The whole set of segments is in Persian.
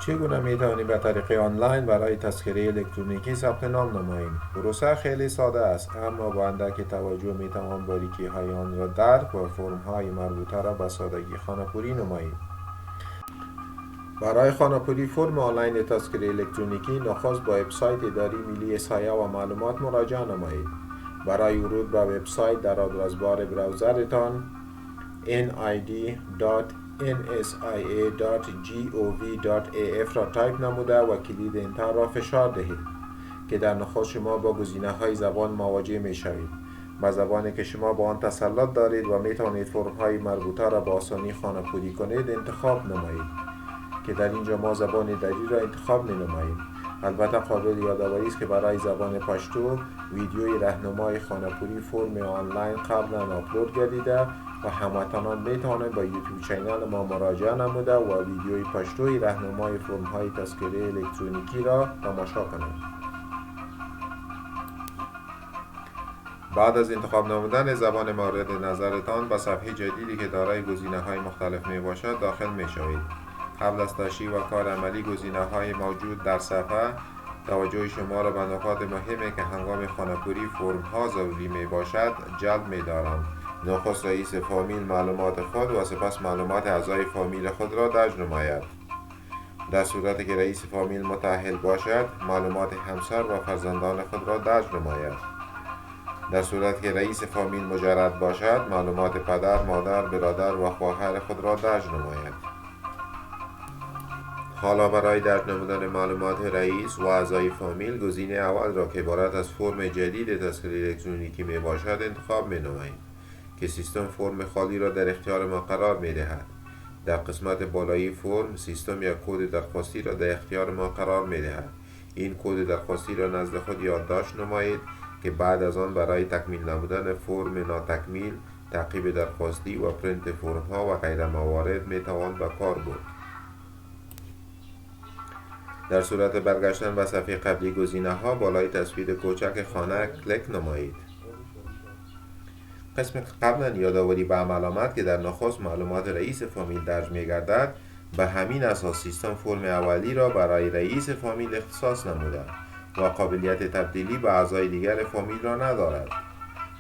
چگونه می توانیم به طریق آنلاین برای تذکره الکترونیکی ثبت نام نماییم؟ پروسه خیلی ساده است، اما با اندک توجه می توان باریکی های آن را درک و فرم های مربوطه را به سادگی خانه‌پوری نماییم. برای خانه‌پوری فرم آنلاین تذکره الکترونیکی نخست به وبسایت اداره ملی سایه و معلومات مراجعه نمایید. برای ورود به وبسایت در آدرس بار براوزرتان nid.nsia.gov.af را تایپ نموده و کلید انتر را فشار دهید که در نخست شما با گزینه‌های زبان مواجه می‌شوید. با زبانی که شما با آن تسلط دارید و می‌توانید فرم‌های مربوطه را به آسانی خانه‌پوری کنید انتخاب نمایید که در اینجا ما زبان دری را انتخاب می‌نماییم. البته قابل یادآوری است که برای زبان پشتو ویدیوی راهنمای خانه‌پوری فرم آنلاین قبلا آپلود گردیده و هموطنان می‌توانند با یوتیوب چینل ما مراجعه نموده و ویدیوی پشتوی راهنمای فرم‌های تذکره الکترونیکی را تماشا کنند. بعد از انتخاب نمودن زبان مورد نظرتان به صفحه جدیدی که دارای گزینه‌های مختلف میباشد داخل میشوید. قبل از تشریح و کار عملی گزینه‌های موجود در صفحه توجه شما را به نکات مهمی که هنگام خانه‌پوری فرم‌ها ضروری میباشد جلب می‌دارم. نخست رئیس فامیل معلومات خود و سپس معلومات اعضای فامیل خود را درج نماید. در صورتی که رئیس فامیل متأهل باشد معلومات همسر و فرزندان خود را درج نماید. در صورتی که رئیس فامیل مجرد باشد معلومات پدر، مادر، برادر و خواهر خود را درج نماید. حالا برای درج نمودن معلومات رئیس و اعضای فامیل گزینه اول را که عبارت از فرم جدید تذکره الکترونیکی می باشد انتخاب می نماییم که سیستم فرم خالی را در اختیار ما قرار می دهد. در قسمت بالایی فرم سیستم یک کد درخواستی را در اختیار ما قرار می دهد. این کد درخواستی را نزد خود یادداشت نمایید که بعد از آن برای تکمیل نمودن فرم ناتکمیل، تعقیب درخواستی و پرینت فرم ها و غیره موارد می توان به کار برد. در صورت برگشتن به صفحه قبلی گزینه‌ها بالای تصویر کوچک خانه کلیک نمایید. قسم که قبلا یادآوری به عمل آمد که در نخست معلومات رئیس فامیل درج می‌گردد، به همین اساس سیستم فرم اولی را برای رئیس فامیل اختصاص نموده و قابلیت تبدیلی به اعضای دیگر فامیل را ندارد.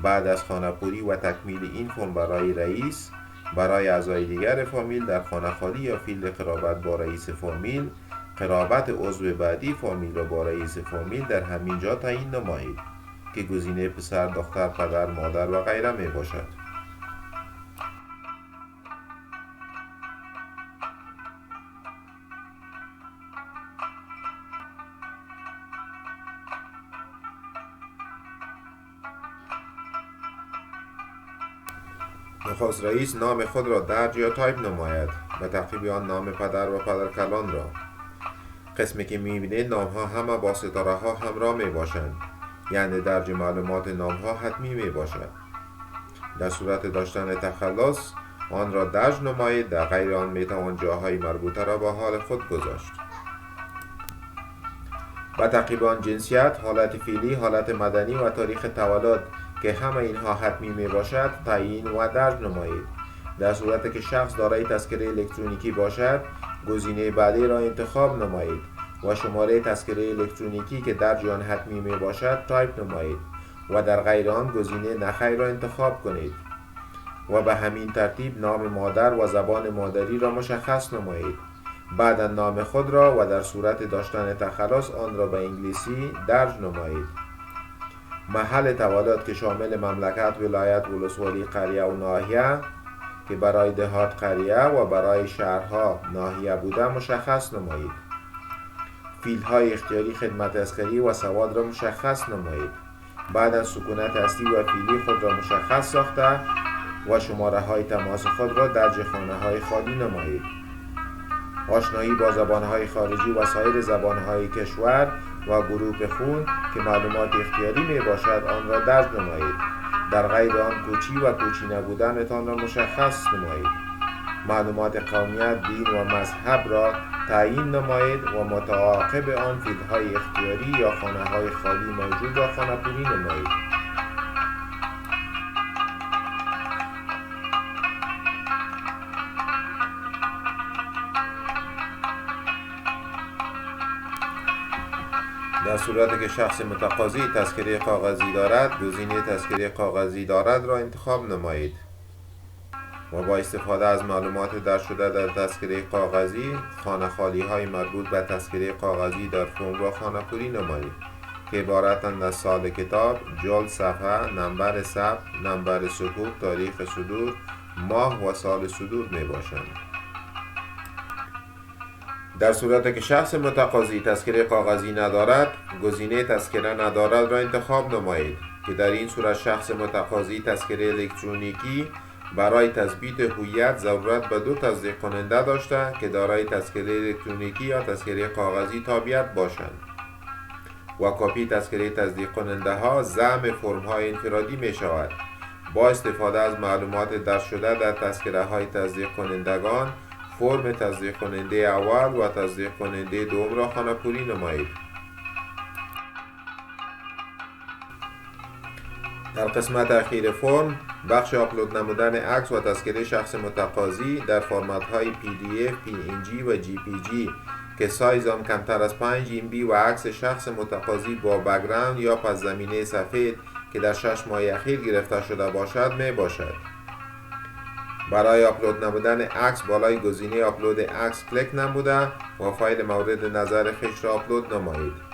بعد از خانه‌پوری و تکمیل این فرم برای رئیس، برای اعضای دیگر فامیل در خانه خالی یا فیلد قرابت با رئیس فامیل قرابت عضو بعدی فامیل را با رئیس فامیل در همین جا تعیین نمایید که گزینه پسر، دختر، پدر، مادر و غیره می باشد. نخست رئیس نام خود را درج یا تایپ نماید و تعقیب آن نام پدر و پدرکلان را. قسمی که می‌بینید نام‌ها همه با ستاره‌ها همراه می‌باشند، یعنی درج معلومات نام‌ها حتمی می‌باشد. در صورت داشتن تخلص آن را درج نمایید، در غیر آن می‌توان جاهای مربوطه را به حال خود گذاشت. و تعقیب آن جنسیت، حالت فعلی، حالت مدنی و تاریخ تولد که همه اینها حتمی می‌باشد تعیین و درج نمایید. در صورتی که شخص دارای تذکره الکترونیکی باشد گزینه بعدی را انتخاب نمایید و شماره تذکره الکترونیکی که درج آن حتمی می باشد تایپ نمایید و در غیر آن گزینه نخیر را انتخاب کنید و به همین ترتیب نام مادر و زبان مادری را مشخص نمایید. بعد نام خود را و در صورت داشتن تخلص آن را به انگلیسی درج نمایید. محل تولد که شامل مملکت، ولایت، ولسوالی، قریه و ناحیه که برای دهات قریه و برای شهرها ناحیه بوده مشخص نمایید. فیلدهای اختیاری خدمت عسکری و سواد را مشخص نمایید. بعد از سکونت اصلی و فعلی خود را مشخص ساخته و شماره های تماس خود را درج خانه های خالی نمایید. آشنایی با زبانهای خارجی و سایر زبانهای کشور و گروه خون که معلومات اختیاری می باشد آن را درج نمایید. در غیر آن کوچی و کوچی نبودنتان را مشخص نمایید. معلومات قومیت، دین و مذهب را تعیین نمایید و متعاقب آن فیلدهای اختیاری یا خانه‌های خالی موجود را خانه‌پوری نمایید. در صورتی که شخص متقاضی تذکره کاغذی دارد، گزینه تذکره کاغذی دارد را انتخاب نمایید و با استفاده از معلومات درج شده در تذکره کاغذی، خانه خالی های مربوط به تذکره کاغذی در فرم را خانه پوری نمایید که عبارتند از سال کتاب، جلد صفحه، نمبر ثبت، نمبر صکوک، تاریخ صدور، ماه و سال صدور می باشند. در صورتی که شخص متقاضی تذکره کاغذی ندارد، گزینه تذکره ندارد را انتخاب نمایید که در این صورت شخص متقاضی تذکره الکترونیکی برای تثبیت هویت ضرورت به 2 تصدیق کننده داشته که دارای تذکره الکترونیکی یا تذکره کاغذی تابعیت باشند و کپی تذکره تصدیق کننده ها ضمن فرم های انفرادی می شود. با استفاده از معلومات درج شده در تذکره های تصدیق کنندگان، فرم تصدیق کننده اول و تصدیق کننده دوم را خانه پوری نمایید. در قسمت اخیر فرم، بخش آپلود نمودن عکس و تذکره شخص متقاضی در فرمت های PDF، PNG و JPG که سایز آن کمتر از 5 MB و عکس شخص متقاضی با بک‌گراند یا پس زمینه سفید که در 6 ماه اخیر گرفته شده باشد می باشد. برای آپلود نمودن عکس بالای گزینه آپلود عکس کلیک نموده و فایل مورد نظر خویش را آپلود نمایید.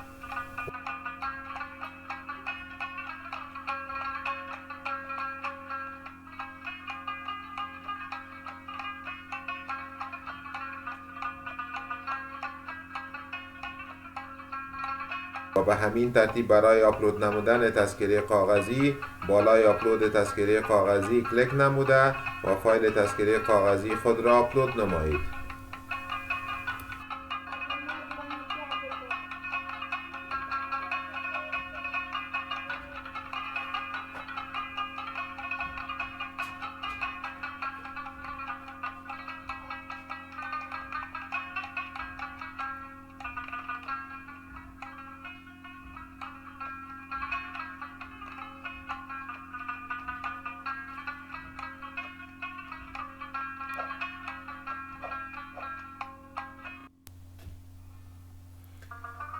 و به همین ترتیب برای آپلود نمودن تذکره کاغذی بالای آپلود تذکره کاغذی کلیک نموده و فایل تذکره کاغذی خود را آپلود نمایید.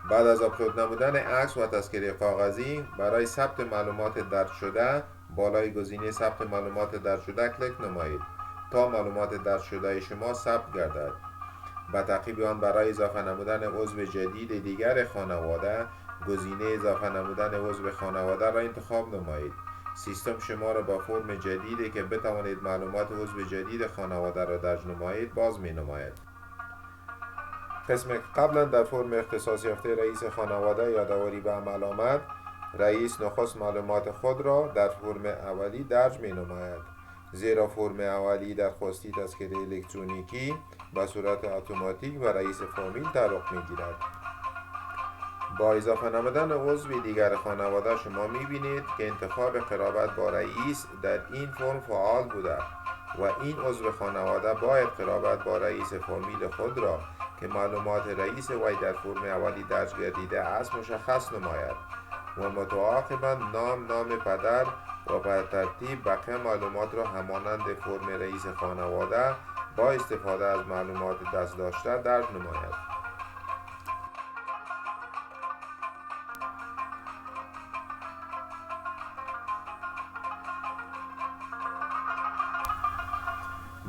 بعد از آپلود نمودن عکس و تذکره کاغذی برای ثبت معلومات درج شده بالای گزینه ثبت معلومات درج شده کلیک نمایید تا معلومات درج شده شما ثبت گردد. به تعقیب آن برای اضافه نمودن عضو جدید دیگر خانواده گزینه اضافه نمودن عضو خانواده را انتخاب نمایید. سیستم شما را با فرم جدیدی که بتوانید معلومات عضو جدید خانواده را درج نمایید باز می نماید. قسم قبلا در فرم اختصاص یافته رئیس خانواده یادآوری به عمل آمد، رئیس نخست معلومات خود را در فرم اولی درج می نماید، زیرا فرم اولی درخواستی تذکره الکترونیکی به صورت اتوماتیک و رئیس فامیل تعلق می گیرد. با اضافه نمودن عضو دیگر خانواده شما می بینید که انتخاب قرابت با رئیس در این فرم فعال بوده و این عضو خانواده باید قرابت با رئیس فامیل خود را که معلومات رئیس وی در فرم اولی درج گردیده است مشخص نماید و متعاقباً نام پدر و به ترتیب بقیه معلومات را همانند فرم رئیس خانواده با استفاده از معلومات دست داشته درج نماید.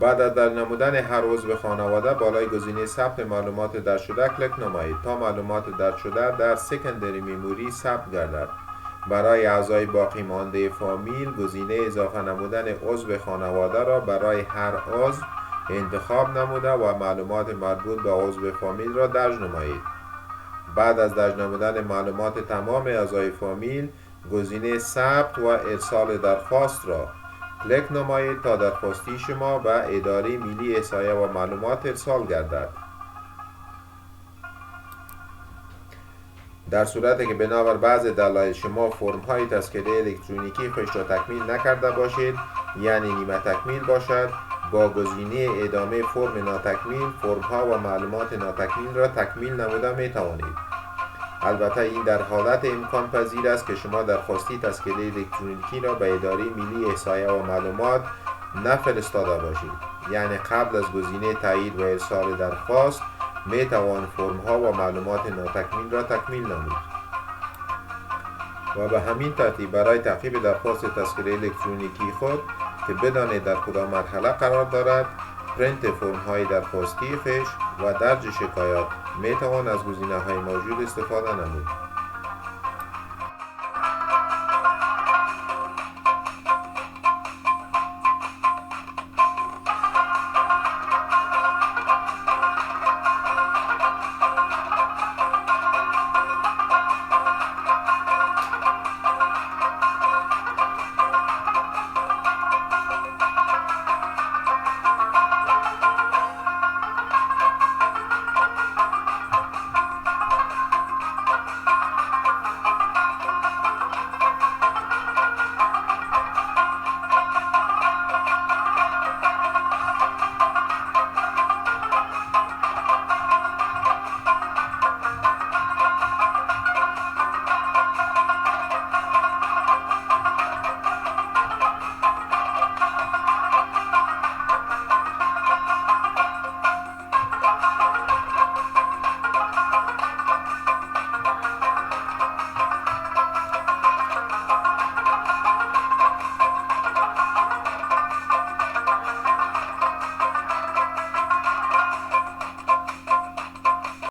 بعد از در نمودن هر عضو خانواده بالای گزینه ثبت معلومات درج شده کلیک نمایید تا معلومات درج شده در سکندری مموری ثبت گردد. برای اعضای باقی مانده فامیل گزینه اضافه نمودن عضو خانواده را برای هر عضو انتخاب نموده و معلومات مربوط به عضو فامیل را درج نمایید. بعد از درج نمودن معلومات تمام اعضای فامیل گزینه ثبت و ارسال درخواست را کلیک نمایید تا درخواستی شما به اداره ملی احصایه و معلومات ارسال گردد. در صورتی که بنابر بعض دلایل شما فرم های تذکره الکترونیکی خود را تکمیل نکرده باشید، یعنی نیمه تکمیل باشد، با گزینه ادامه فرم ناتکمیل فرم ها و معلومات ناتکمیل را تکمیل نموده می توانید. البته این در حالت امکان پذیر است که شما درخواستی تذکره الکترونیکی را به اداره ملی احصایه و معلومات نفرستاده باشید، یعنی قبل از گزینه تایید و ارسال درخواست می توان فرم ها و معلومات ناتکمیل را تکمیل نمود. و به همین ترتیب برای تعقیب درخواست تذکره الکترونیکی خود که بدانید در کدام مرحله قرار دارد، پرینت فرم های درخواستی خش و درج شکایات می توان از گزینه‌های موجود استفاده نمود.